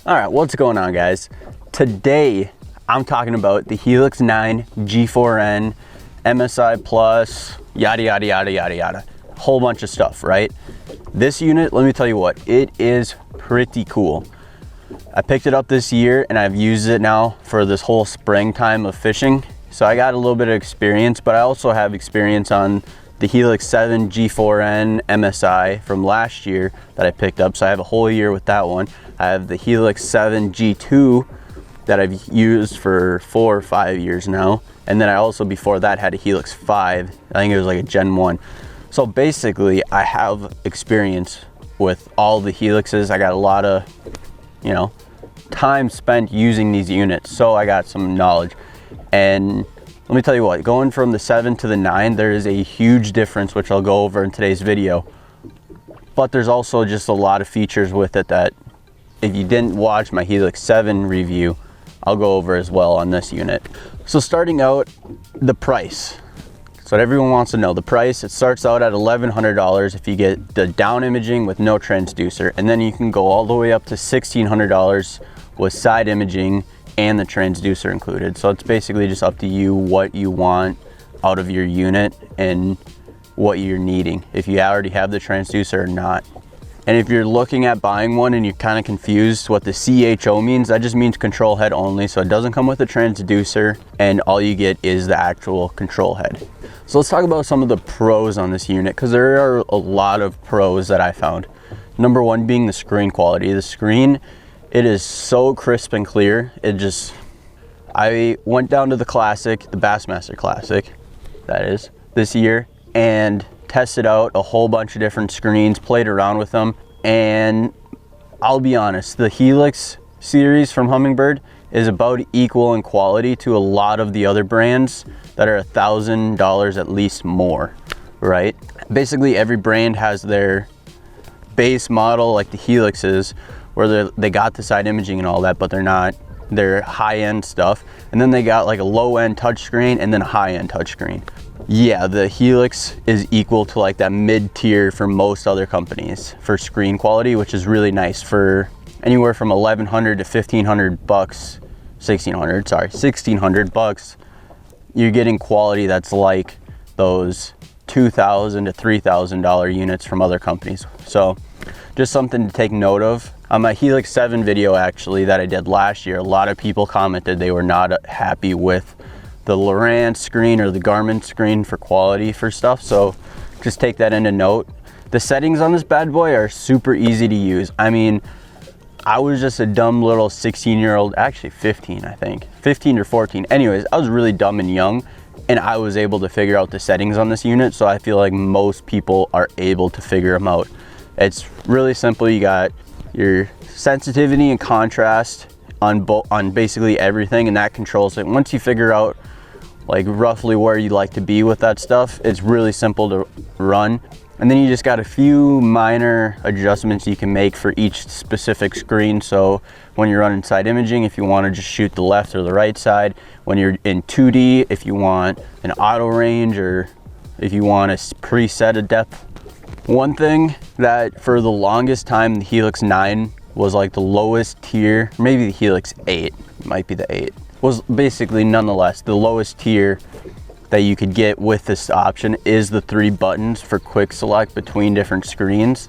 All right, what's going on, guys? Today, I'm talking about the Helix 9 G4N, MSI Plus, yada, yada, yada, yada, yada. Whole bunch of stuff, right? This unit, let me tell you what, it is pretty cool. I picked it up this year and I've used it now for this whole springtime of fishing. So I got a little bit of experience, but I also have experience on the Helix 7 G4N MSI from last year that I picked up. So I have a whole year with that one. I have the Helix 7 G2 that I've used for 4 or 5 years now. And then I also, before that, had a Helix 5. I think it was like a Gen 1. So basically, I have experience with all the Helixes. I got a lot of, time spent using these units. So I got some knowledge. And let me tell you what, going from the 7 to the 9, there is a huge difference, which I'll go over in today's video. But there's also just a lot of features with it that if you didn't watch my Helix 7 review, I'll go over as well on this unit. So starting out, the price. So what everyone wants to know, the price, it starts out at $1,100 if you get the down imaging with no transducer, and then you can go all the way up to $1,600 with side imaging and the transducer included. So it's basically just up to you what you want out of your unit and what you're needing, if you already have the transducer or not. And if you're looking at buying one and you're kind of confused what the CHO means, that just means control head only. So it doesn't come with a transducer and all you get is the actual control head. So let's talk about some of the pros on this unit, because there are a lot of pros that I found. Number one being the screen quality. The screen, it is so crisp and clear. I went down to the Classic, the Bassmaster Classic, that is, this year, and tested out a whole bunch of different screens, played around with them, and I'll be honest, the Helix series from Humminbird is about equal in quality to a lot of the other brands that are $1,000 at least more, right? Basically every brand has their base model, like the Helixes, where they got the side imaging and all that, but they're high-end stuff. And then they got like a low-end touchscreen and then a high-end touchscreen. Yeah, the Helix is equal to like that mid-tier for most other companies for screen quality, which is really nice. For anywhere from $1,100 to $1,500 bucks, $1,600 bucks, you're getting quality that's like those $2,000 to $3,000 units from other companies. So just something to take note of. On my Helix 7 video actually that I did last year, a lot of people commented they were not happy with the Lowrance screen or the Garmin screen for quality for stuff. So just take that into note. The settings on this bad boy are super easy to use. I mean, I was just a dumb little 16-year-old, actually 15, I think, 15 or 14. Anyways, I was really dumb and young, and I was able to figure out the settings on this unit. So I feel like most people are able to figure them out. It's really simple. You got your sensitivity and contrast on basically everything, and that controls it. Once you figure out like roughly where you'd like to be with that stuff, it's really simple to run. And then you just got a few minor adjustments you can make for each specific screen. So when you're running side imaging, if you want to just shoot the left or the right side. When you're in 2D, if you want an auto range, or if you want a preset of depth. One thing that for the longest time, the Helix 9 was like the lowest tier, maybe the Helix 8, might be the 8, was basically nonetheless the lowest tier that you could get with this option is the 3 buttons for quick select between different screens.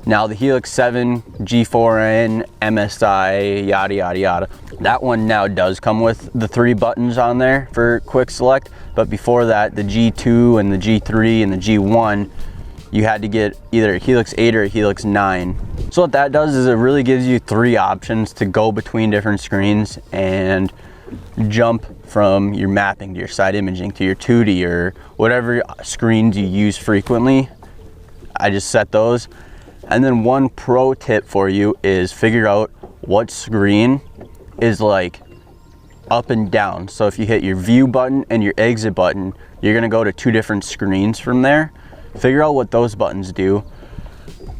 Now the Helix 7 G4N MSI yada yada yada, that one now does come with the 3 buttons on there for quick select, but before that, the G2 and the G3 and the G1, you had to get either a Helix 8 or a Helix 9. So what that does is it really gives you 3 options to go between different screens and jump from your mapping to your side imaging to your 2D or whatever screens you use frequently. I just set those. And then one pro tip for you is figure out what screen is like up and down. So if you hit your view button and your exit button, you're gonna go to 2 different screens from there. Figure out what those buttons do,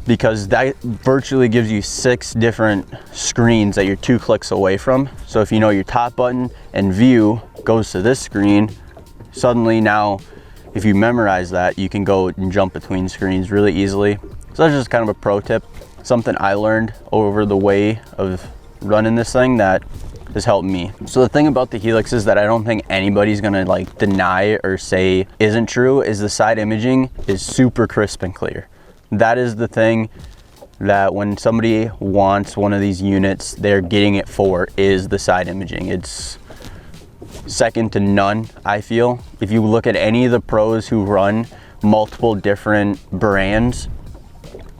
because that virtually gives you 6 different screens that you're 2 clicks away from. So if you know your top button and view goes to this screen, suddenly now if you memorize that, you can go and jump between screens really easily. So that's just kind of a pro tip, something I learned over the way of running this thing that has helped me. So the thing about the Helix is that I don't think anybody's gonna like deny or say isn't true is the side imaging is super crisp and clear. That is the thing that when somebody wants one of these units, they're getting it for, is the side imaging. It's second to none, I feel. If you look at any of the pros who run multiple different brands,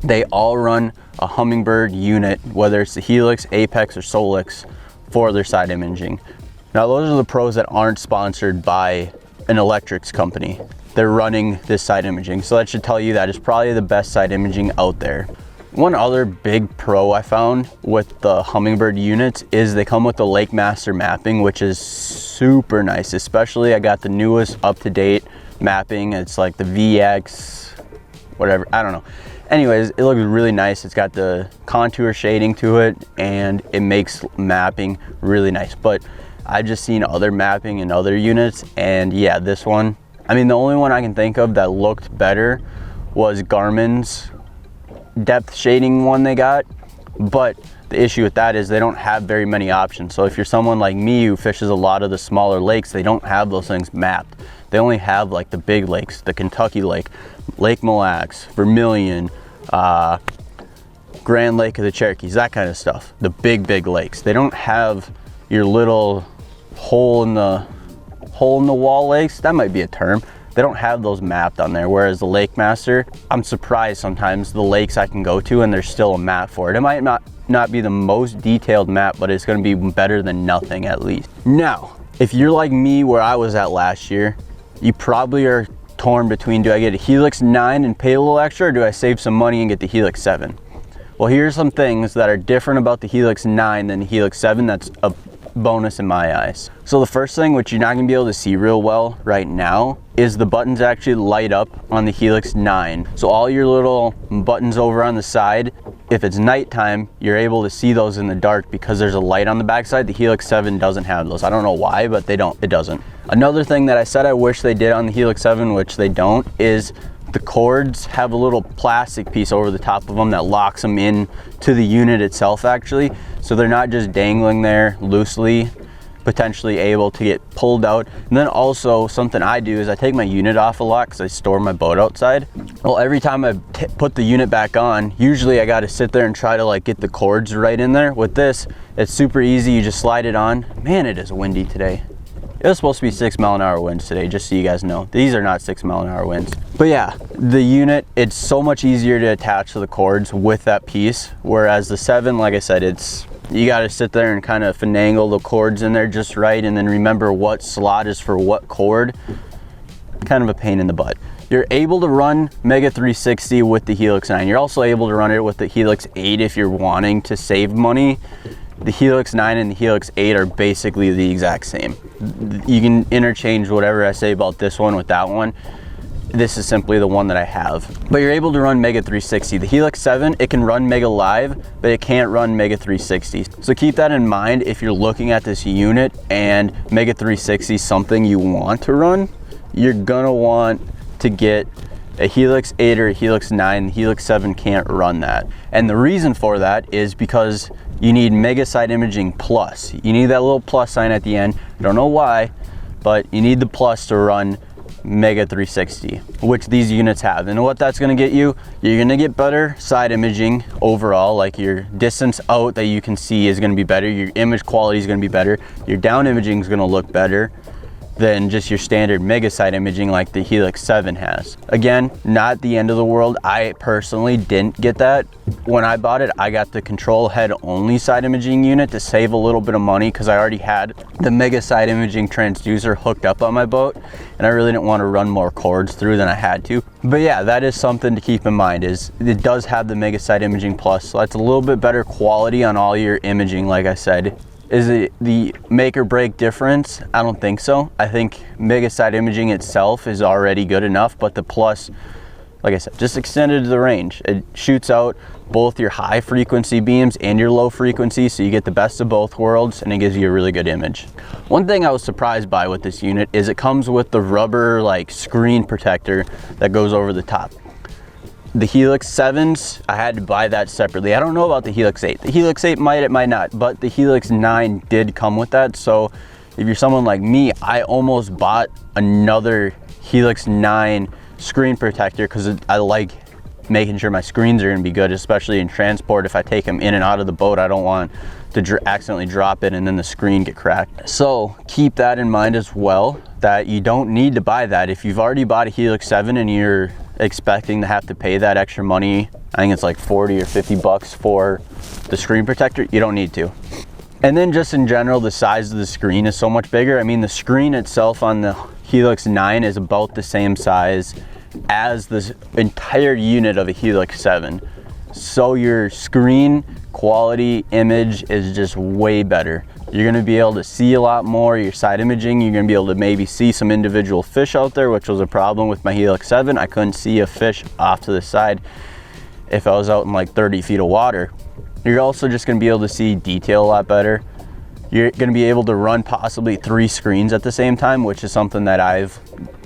they all run a Humminbird unit, whether it's the Helix, Apex, or Solix, for their side imaging. Now those are the pros that aren't sponsored by an electrics company. They're running this side imaging. So that should tell you that it's probably the best side imaging out there. One other big pro I found with the Humminbird units is they come with the Lake Master mapping, which is super nice. Especially I got the newest up-to-date mapping. It's like the VX, whatever, I don't know. Anyways, it looks really nice. It's got the contour shading to it and it makes mapping really nice. But I've just seen other mapping in other units, and yeah, this one, I mean, the only one I can think of that looked better was Garmin's depth shading one they got, but the issue with that is they don't have very many options. So if you're someone like me who fishes a lot of the smaller lakes, they don't have those things mapped. They only have like the big lakes, the Kentucky Lake, Lake Mille Lacs, Vermilion, Grand Lake of the Cherokees, that kind of stuff, the big lakes. They don't have your little hole in the wall lakes, that might be a term. They don't have those mapped on there, whereas the Lake Master, I'm surprised sometimes the lakes I can go to and there's still a map for it. It might not be the most detailed map, but it's gonna be better than nothing at least. Now, if you're like me where I was at last year, you probably are torn between, do I get a Helix 9 and pay a little extra, or do I save some money and get the Helix 7? Well, here's some things that are different about the Helix 9 than the Helix 7 that's a bonus in my eyes. So the first thing, which you're not gonna be able to see real well right now, is the buttons actually light up on the Helix 9. So all your little buttons over on the side, if it's nighttime, you're able to see those in the dark because there's a light on the backside. The Helix 7 doesn't have those. I don't know why, but it doesn't. Another thing that I said I wish they did on the Helix 7, which they don't, is the cords have a little plastic piece over the top of them that locks them in to the unit itself actually. So they're not just dangling there loosely, potentially able to get pulled out. And then also something I do is I take my unit off a lot because I store my boat outside. Well, every time I put the unit back on, usually I got to sit there and try to like get the cords right in there. With this, it's super easy. You just slide it on. Man, it is windy today. It was supposed to be 6-mile-an-hour winds today, just so you guys know. These are not 6-mile-an-hour winds. But yeah, the unit, it's so much easier to attach to the cords with that piece. Whereas the 7, like I said, you gotta sit there and kind of finagle the cords in there just right, and then remember what slot is for what cord. Kind of a pain in the butt. You're able to run Mega 360 with the Helix 9. You're also able to run it with the Helix 8 if you're wanting to save money. The Helix 9 and the Helix 8 are basically the exact same. You can interchange whatever I say about this one with that one. This is simply the one that I have. But you're able to run Mega 360. The Helix 7, it can run Mega Live, but it can't run Mega 360. So keep that in mind if you're looking at this unit and Mega 360 is something you want to run. You're gonna want to get a Helix 8 or a Helix 9. The Helix 7 can't run that. And the reason for that is because you need Mega Side Imaging Plus. You need that little plus sign at the end. I don't know why, but you need the plus to run Mega 360, which these units have. And what that's gonna get you, you're gonna get better side imaging overall, like your distance out that you can see is gonna be better, your image quality is gonna be better, your down imaging is gonna look better than just your standard Mega Side Imaging like the Helix 7 has. Again, not the end of the world. I personally didn't get that. When I bought it, I got the control head only side imaging unit to save a little bit of money because I already had the Mega Side Imaging transducer hooked up on my boat and I really didn't want to run more cords through than I had to. But yeah, that is something to keep in mind, is it does have the Mega Side Imaging Plus, so that's a little bit better quality on all your imaging, like I said. Is it the make or break difference? I don't think so. I think Mega Side Imaging itself is already good enough, but the Plus, like I said, just extended the range. It shoots out both your high frequency beams and your low frequency, so you get the best of both worlds and it gives you a really good image. One thing I was surprised by with this unit is it comes with the rubber like screen protector that goes over the top. The Helix 7s, I had to buy that separately. I don't know about the Helix 8. The Helix 8 might, it might not, but the Helix 9 did come with that. So if you're someone like me, I almost bought another Helix 9 screen protector because I like making sure my screens are gonna be good, especially in transport. If I take them in and out of the boat, I don't want to accidentally drop it and then the screen get cracked. So keep that in mind as well, that you don't need to buy that. If you've already bought a Helix 7 and you're expecting to have to pay that extra money, I think it's like 40 or 50 bucks for the screen protector, you don't need to. And then just in general, the size of the screen is so much bigger. I mean, the screen itself on the Helix 9 is about the same size as the entire unit of a Helix 7. So your screen quality image is just way better. You're gonna be able to see a lot more, your side imaging, you're gonna be able to maybe see some individual fish out there, which was a problem with my Helix 7. I couldn't see a fish off to the side if I was out in like 30 feet of water. You're also just gonna be able to see detail a lot better. You're gonna be able to run possibly 3 screens at the same time, which is something that I've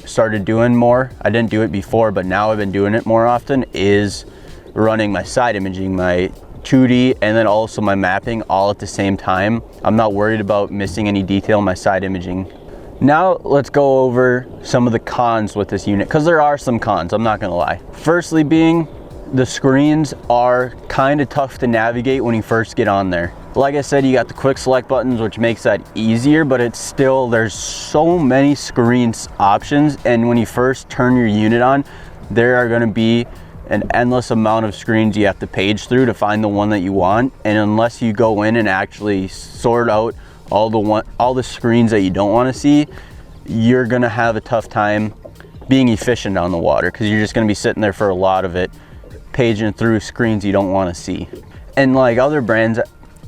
started doing more. I didn't do it before, but now I've been doing it more often, is running my side imaging, my 2D, and then also my mapping all at the same time. I'm not worried about missing any detail in my side imaging. Now let's go over some of the cons with this unit, because there are some cons, I'm not gonna lie. Firstly being, the screens are kind of tough to navigate when you first get on there. Like I said, you got the quick select buttons, which makes that easier, but it's still, there's so many screens options, and when you first turn your unit on, there are gonna be an endless amount of screens you have to page through to find the one that you want. And unless you go in and actually sort out all the screens that you don't want to see, you're gonna have a tough time being efficient on the water, because you're just gonna be sitting there for a lot of it, paging through screens you don't want to see. And like other brands,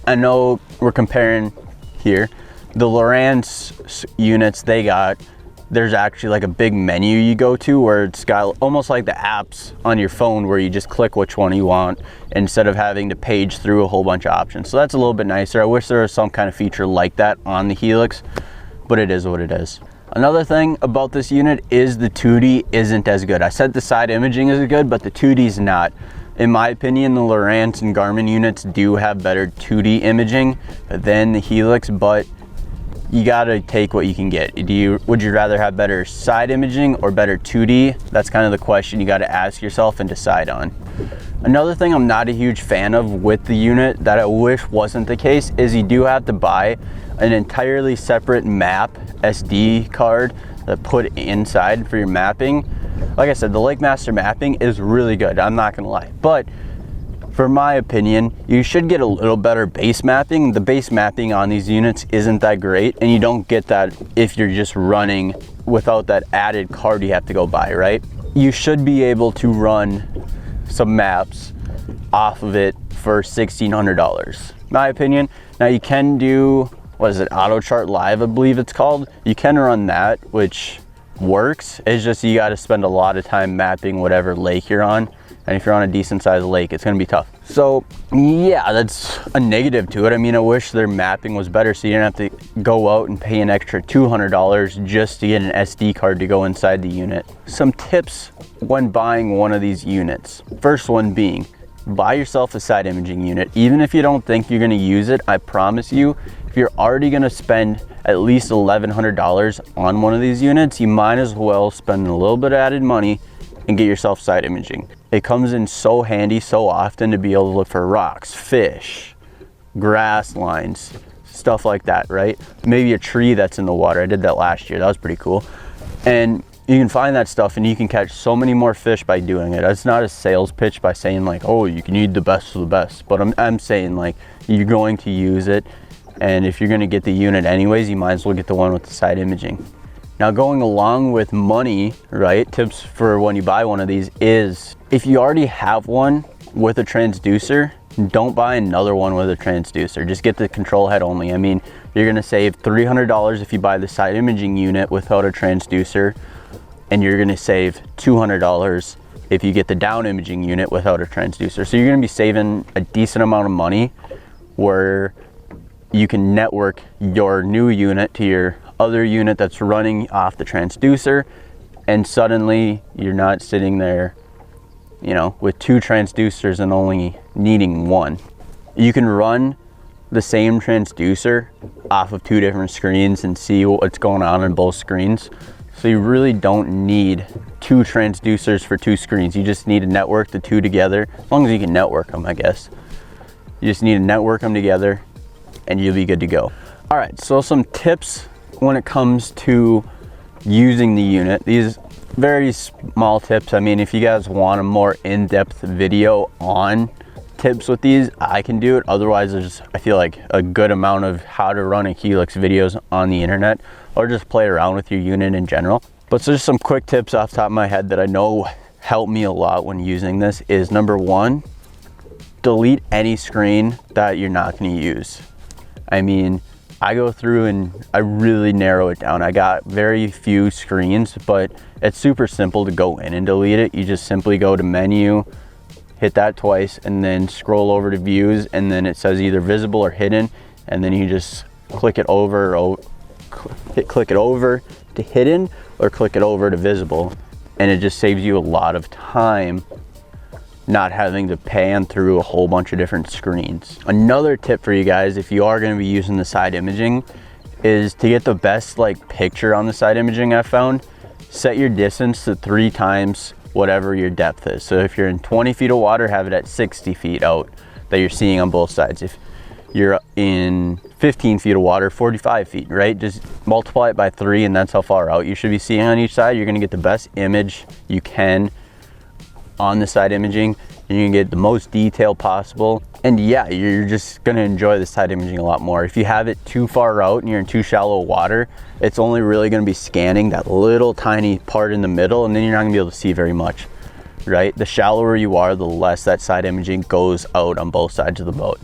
I know we're comparing here, the Lowrance units they got, there's actually like a big menu you go to where it's got almost like the apps on your phone where you just click which one you want instead of having to page through a whole bunch of options. So that's a little bit nicer. I wish there was some kind of feature like that on the Helix, but it is what it is. Another thing about this unit is the 2D isn't as good. I said the side imaging is good, but the 2D is not. In my opinion, the Lowrance and Garmin units do have better 2D imaging than the Helix, but you gotta take what you can get. Would you rather have better side imaging or better 2D? That's kind of the question you gotta ask yourself and decide on. Another thing I'm not a huge fan of with the unit that I wish wasn't the case is you do have to buy an entirely separate map SD card that put inside for your mapping. Like I said, the LakeMaster mapping is really good, I'm not gonna lie. But for my opinion, you should get a little better base mapping. The base mapping on these units isn't that great, and you don't get that if you're just running without that added card you have to go buy, right? You should be able to run some maps off of it for $1,600, my opinion. Now you can do, what is it, Auto Chart Live, I believe it's called. You can run that, which works. It's just you gotta spend a lot of time mapping whatever lake you're on. And if you're on a decent sized lake, it's gonna be tough. So yeah, that's a negative to it. I mean, I wish their mapping was better so you didn't have to go out and pay an extra $200 just to get an SD card to go inside the unit. Some tips when buying one of these units. First one being, buy yourself a side imaging unit. Even if you don't think you're gonna use it, I promise you, if you're already gonna spend at least $1,100 on one of these units, you might as well spend a little bit of added money and get yourself side imaging. It comes in so handy so often to be able to look for rocks, fish, grass lines, stuff like that, right? Maybe a tree that's in the water. I did that last year. That was pretty cool. And you can find that stuff and you can catch so many more fish by doing it. It's not a sales pitch by saying like, oh, you can need the best of the best. But I'm saying like, you're going to use it. And if you're gonna get the unit anyways, you might as well get the one with the side imaging. Now going along with money, right, tips for when you buy one of these is, if you already have one with a transducer, don't buy another one with a transducer. Just get the control head only. I mean, you're gonna save $300 if you buy the side imaging unit without a transducer, and you're gonna save $200 if you get the down imaging unit without a transducer. So you're gonna be saving a decent amount of money where you can network your new unit to your other unit that's running off the transducer, and suddenly you're not sitting there you know, with 2 transducers and only needing 1. You can run the same transducer off of 2 different screens and see what's going on both screens. So you really don't need 2 transducers for 2 screens. You just need to network the 2 together, as long as you can network them, I guess. You just need to network them together and you'll be good to go. All right, so some tips when it comes to using the unit. These very small tips. I mean, if you guys want a more in-depth video on tips with these, I can do it. Otherwise, there's, I feel like, a good amount of how to run a Helix videos on the internet, or just play around with your unit in general. But so just some quick tips off the top of my head that I know help me a lot when using this is, number 1, delete any screen that you're not going to use. I mean, I go through and I really narrow it down. I got very few screens, but it's super simple to go in and delete it. You just simply go to menu, hit that twice, and then scroll over to views, and then it says either visible or hidden, and then you just click it over, or click it over to hidden, or click it over to visible, and it just saves you a lot of time not having to pan through a whole bunch of different screens. Another tip for you guys, if you are going to be using the side imaging, is to get the best picture on the side imaging. I found, set your distance to 3 times whatever your depth is. So if you're in 20 feet of water, have it at 60 feet out that you're seeing on both sides. If you're in 15 feet of water, 45 feet, right? Just multiply it by 3 and that's how far out you should be seeing on each side. You're gonna get the best image you can on the side imaging, and you can get the most detail possible. And yeah, you're just gonna enjoy the side imaging a lot more. If you have it too far out and you're in too shallow water, it's only really gonna be scanning that little tiny part in the middle, and then you're not gonna be able to see very much, right? The shallower you are, the less that side imaging goes out on both sides of the boat.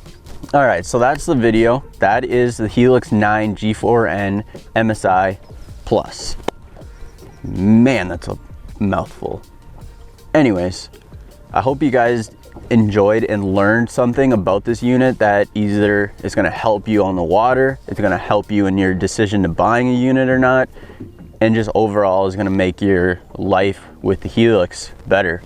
All right, so that's the video. That is the Helix 9 G4N MSI Plus. Man, that's a mouthful. Anyways, I hope you guys enjoyed and learned something about this unit that either is going to help you on the water, it's going to help you in your decision to buying a unit or not, and just overall is going to make your life with the Helix better.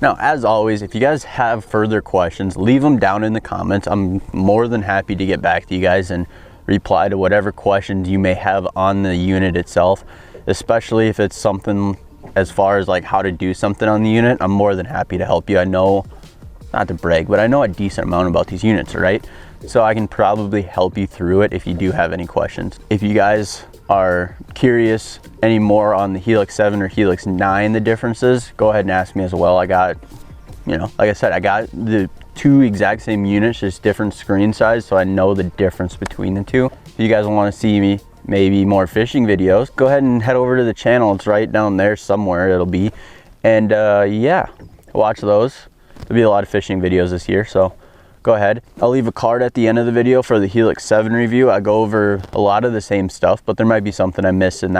Now, as always, if you guys have further questions, leave them down in the comments. I'm more than happy to get back to you guys and reply to whatever questions you may have on the unit itself, especially if it's something as far as how to do something on the unit. I'm more than happy to help you. I know, not to brag, but I know a decent amount about these units, right? So I can probably help you through it if you do have any questions. If you guys are curious any more on the Helix 7 or Helix 9, the differences, go ahead and ask me as well. I got, like I said, I got the 2 exact same units, just different screen size, so I know the difference between the 2. If you guys want to see me maybe more fishing videos, go ahead and head over to the channel. It's right down there somewhere, it'll be. And yeah, watch those. There'll be a lot of fishing videos this year, so go ahead. I'll leave a card at the end of the video for the Helix 7 review. I go over a lot of the same stuff, but there might be something I missed in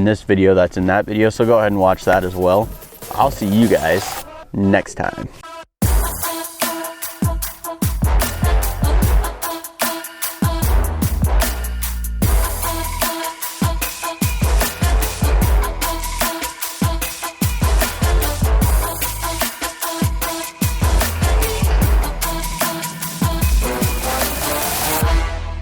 this video that's in that video, so go ahead and watch that as well. I'll see you guys next time.